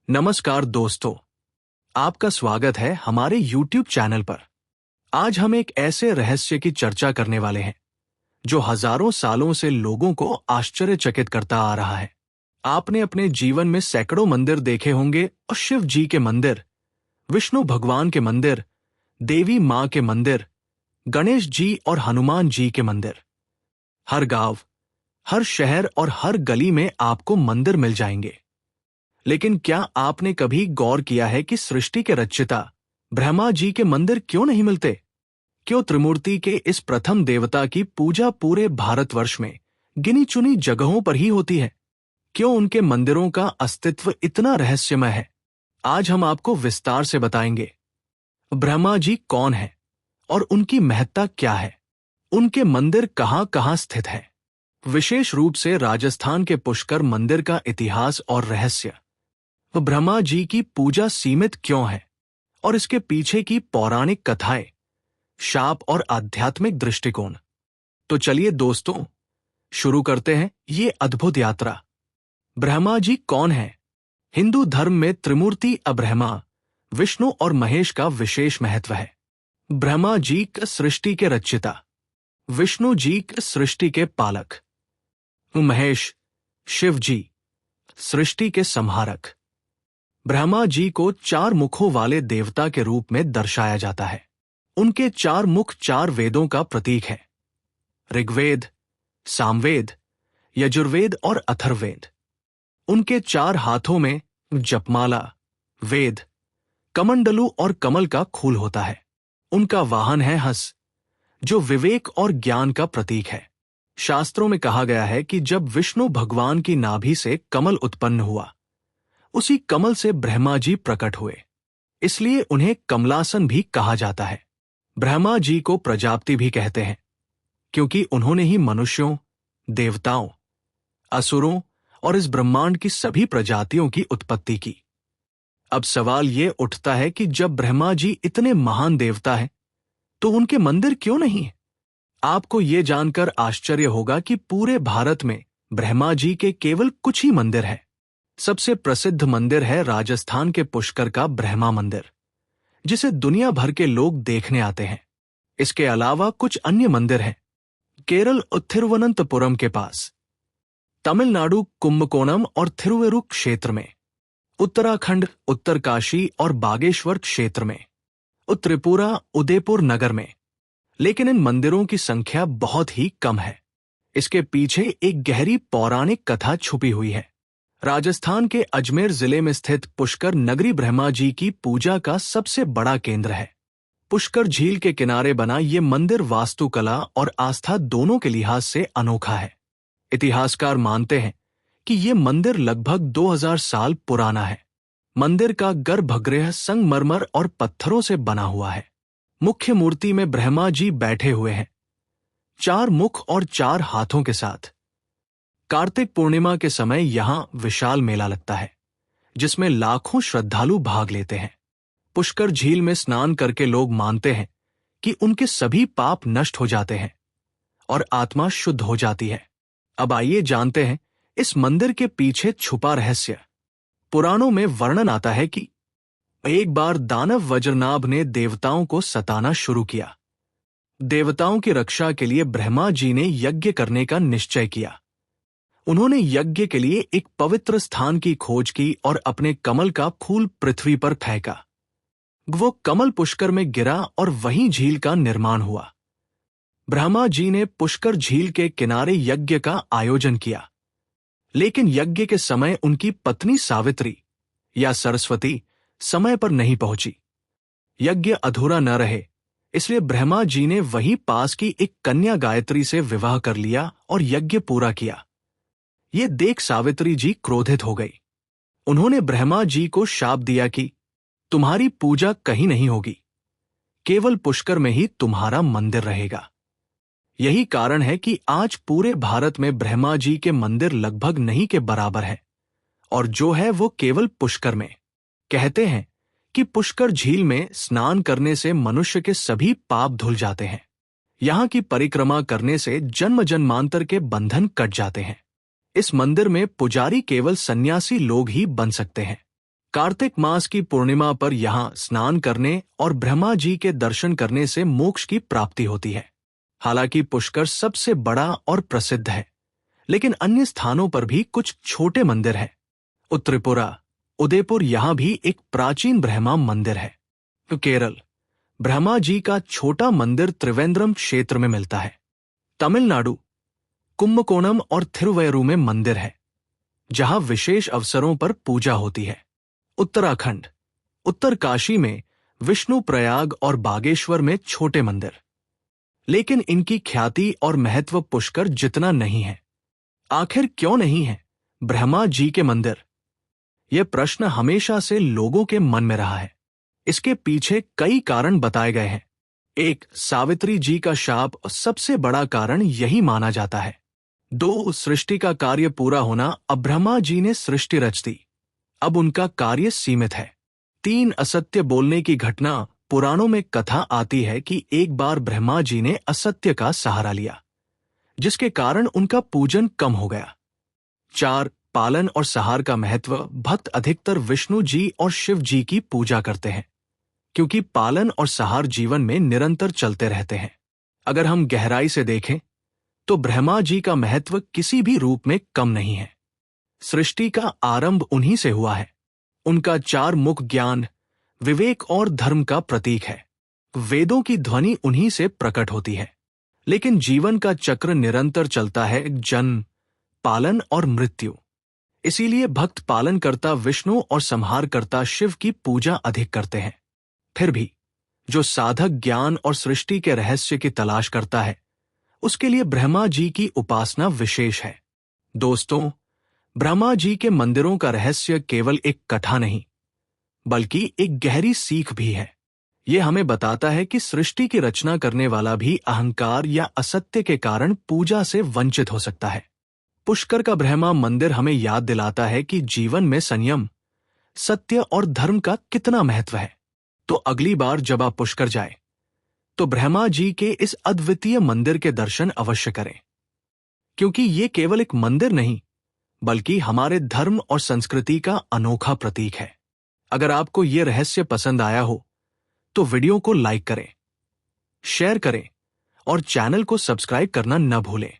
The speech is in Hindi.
नमस्कार दोस्तों, आपका स्वागत है हमारे YouTube चैनल पर। आज हम एक ऐसे रहस्य की चर्चा करने वाले हैं जो हजारों सालों से लोगों को आश्चर्यचकित करता आ रहा है। आपने अपने जीवन में सैकड़ों मंदिर देखे होंगे और शिव जी के मंदिर, विष्णु भगवान के मंदिर, देवी मां के मंदिर, गणेश जी और हनुमान जी के मंदिर। हर गांव, हर शहर और हर गली में आपको मंदिर मिल जाएंगे। लेकिन क्या आपने कभी गौर किया है कि सृष्टि के रचयिता ब्रह्मा जी के मंदिर क्यों नहीं मिलते? क्यों त्रिमूर्ति के इस प्रथम देवता की पूजा पूरे भारतवर्ष में गिनी चुनी जगहों पर ही होती है? क्यों उनके मंदिरों का अस्तित्व इतना रहस्यमय है? आज हम आपको विस्तार से बताएंगे। ब्रह्मा जी कौन है और उनकी महत्ता क्या है? उनके मंदिर कहां-कहां स्थित है? विशेष रूप से राजस्थान के पुष्कर मंदिर का इतिहास और रहस्य। ब्रह्मा जी की पूजा सीमित क्यों है और इसके पीछे की पौराणिक कथाएं, शाप और आध्यात्मिक दृष्टिकोण। तो चलिए दोस्तों, शुरू करते हैं ये अद्भुत यात्रा। ब्रह्मा जी कौन है? हिंदू धर्म में त्रिमूर्ति अब्रह्मा, विष्णु और महेश का विशेष महत्व है। ब्रह्मा जी सृष्टि के रचयिता, विष्णु जी सृष्टि के पालक, महेश शिव जी सृष्टि के संहारक। ब्रह्मा जी को 4 मुखों वाले देवता के रूप में दर्शाया जाता है। उनके 4 मुख 4 वेदों का प्रतीक है: ऋग्वेद, सामवेद, यजुर्वेद और अथर्ववेद। उनके 4 हाथों में जपमाला, वेद, कमंडलू और कमल का फूल होता है। उनका वाहन है हंस, जो विवेक और ज्ञान का प्रतीक है। शास्त्रों में कहा गया है कि जब विष्णु भगवान की नाभि से कमल उत्पन्न हुआ, उसी कमल से ब्रह्मा जी प्रकट हुए, इसलिए उन्हें कमलासन भी कहा जाता है। ब्रह्मा जी को प्रजापति भी कहते हैं, क्योंकि उन्होंने ही मनुष्यों, देवताओं, असुरों और इस ब्रह्मांड की सभी प्रजातियों की उत्पत्ति की। अब सवाल ये उठता है कि जब ब्रह्मा जी इतने महान देवता हैं, तो उनके मंदिर क्यों नहीं हैं? आपको ये जानकर आश्चर्य होगा कि पूरे भारत में ब्रह्मा जी के केवल कुछ ही मंदिर हैं। सबसे प्रसिद्ध मंदिर है राजस्थान के पुष्कर का ब्रह्मा मंदिर, जिसे दुनिया भर के लोग देखने आते हैं। इसके अलावा कुछ अन्य मंदिर हैं केरल थिरुवनंतपुरम के पास, तमिलनाडु कुंभकोणम और थिरुवेरुर क्षेत्र में, उत्तराखंड उत्तरकाशी और बागेश्वर क्षेत्र में, त्रिपुरा उदयपुर नगर में। लेकिन इन मंदिरों की संख्या बहुत ही कम है। इसके पीछे एक गहरी पौराणिक कथा छुपी हुई है। राजस्थान के अजमेर जिले में स्थित पुष्कर नगरी ब्रह्मा जी की पूजा का सबसे बड़ा केंद्र है। पुष्कर झील के किनारे बना ये मंदिर वास्तुकला और आस्था दोनों के लिहाज से अनोखा है। इतिहासकार मानते हैं कि ये मंदिर लगभग 2000 साल पुराना है। मंदिर का गर्भगृह संगमरमर और पत्थरों से बना हुआ है। मुख्य मूर्ति में ब्रह्मा जी बैठे हुए हैं, 4 मुख और 4 हाथों के साथ। कार्तिक पूर्णिमा के समय यहां विशाल मेला लगता है, जिसमें लाखों श्रद्धालु भाग लेते हैं। पुष्कर झील में स्नान करके लोग मानते हैं कि उनके सभी पाप नष्ट हो जाते हैं और आत्मा शुद्ध हो जाती है। अब आइए जानते हैं इस मंदिर के पीछे छुपा रहस्य। पुराणों में वर्णन आता है कि एक बार दानव वज्रनाभ ने देवताओं को सताना शुरू किया। देवताओं की रक्षा के लिए ब्रह्मा जी ने यज्ञ करने का निश्चय किया। उन्होंने यज्ञ के लिए एक पवित्र स्थान की खोज की और अपने कमल का फूल पृथ्वी पर फेंका। वो कमल पुष्कर में गिरा और वहीं झील का निर्माण हुआ। ब्रह्मा जी ने पुष्कर झील के किनारे यज्ञ का आयोजन किया, लेकिन यज्ञ के समय उनकी पत्नी सावित्री या सरस्वती समय पर नहीं पहुंची। यज्ञ अधूरा न रहे, इसलिए ब्रह्मा जी ने वहीं पास की एक कन्या गायत्री से विवाह कर लिया और यज्ञ पूरा किया। ये देख सावित्री जी क्रोधित हो गई। उन्होंने ब्रह्मा जी को शाप दिया कि तुम्हारी पूजा कहीं नहीं होगी, केवल पुष्कर में ही तुम्हारा मंदिर रहेगा। यही कारण है कि आज पूरे भारत में ब्रह्मा जी के मंदिर लगभग नहीं के बराबर है, और जो है वो केवल पुष्कर में। कहते हैं कि पुष्कर झील में स्नान करने से मनुष्य के सभी पाप धुल जाते हैं। यहाँ की परिक्रमा करने से जन्म जन्मांतर के बंधन कट जाते हैं। इस मंदिर में पुजारी केवल सन्यासी लोग ही बन सकते हैं। कार्तिक मास की पूर्णिमा पर यहाँ स्नान करने और ब्रह्मा जी के दर्शन करने से मोक्ष की प्राप्ति होती है। हालांकि पुष्कर सबसे बड़ा और प्रसिद्ध है, लेकिन अन्य स्थानों पर भी कुछ छोटे मंदिर हैं। उत्तरपुरा, उदयपुर यहाँ भी एक प्राचीन ब्रह्मा मंदिर है। केरल, ब्रह्मा जी का छोटा मंदिर त्रिवेंद्रम क्षेत्र में मिलता है। तमिलनाडु, कुंभकोणम और थिरुवैरू में मंदिर है, जहां विशेष अवसरों पर पूजा होती है। उत्तराखंड, उत्तरकाशी में विष्णु प्रयाग और बागेश्वर में छोटे मंदिर, लेकिन इनकी ख्याति और महत्व पुष्कर जितना नहीं है। आखिर क्यों नहीं है ब्रह्मा जी के मंदिर? यह प्रश्न हमेशा से लोगों के मन में रहा है। इसके पीछे कई कारण बताए गए हैं। एक, सावित्री जी का शाप सबसे बड़ा कारण यही माना जाता है। 2, सृष्टि का कार्य पूरा होना। अब ब्रह्मा जी ने सृष्टि रच दी, अब उनका कार्य सीमित है। 3, असत्य बोलने की घटना। पुराणों में कथा आती है कि एक बार ब्रह्मा जी ने असत्य का सहारा लिया, जिसके कारण उनका पूजन कम हो गया। 4, पालन और सहार का महत्व। भक्त अधिकतर विष्णु जी और शिव जी की पूजा करते हैं, क्योंकि पालन और सहार जीवन में निरंतर चलते रहते हैं। अगर हम गहराई से देखें तो ब्रह्मा जी का महत्व किसी भी रूप में कम नहीं है। सृष्टि का आरंभ उन्हीं से हुआ है। उनका 4 मुख ज्ञान, विवेक और धर्म का प्रतीक है। वेदों की ध्वनि उन्हीं से प्रकट होती है। लेकिन जीवन का चक्र निरंतर चलता है, जन्म, पालन और मृत्यु। इसीलिए भक्त पालन करता विष्णु और संहार करता शिव की पूजा अधिक करते हैं। फिर भी जो साधक ज्ञान और सृष्टि के रहस्य की तलाश करता है, उसके लिए ब्रह्मा जी की उपासना विशेष है। दोस्तों, ब्रह्मा जी के मंदिरों का रहस्य केवल एक कथा नहीं, बल्कि एक गहरी सीख भी है। यह हमें बताता है कि सृष्टि की रचना करने वाला भी अहंकार या असत्य के कारण पूजा से वंचित हो सकता है। पुष्कर का ब्रह्मा मंदिर हमें याद दिलाता है कि जीवन में संयम, सत्य और धर्म का कितना महत्व है। तो अगली बार जब आप पुष्कर जाए, तो ब्रह्मा जी के इस अद्वितीय मंदिर के दर्शन अवश्य करें, क्योंकि ये केवल एक मंदिर नहीं, बल्कि हमारे धर्म और संस्कृति का अनोखा प्रतीक है। अगर आपको ये रहस्य पसंद आया हो, तो वीडियो को लाइक करें, शेयर करें और चैनल को सब्सक्राइब करना न भूलें।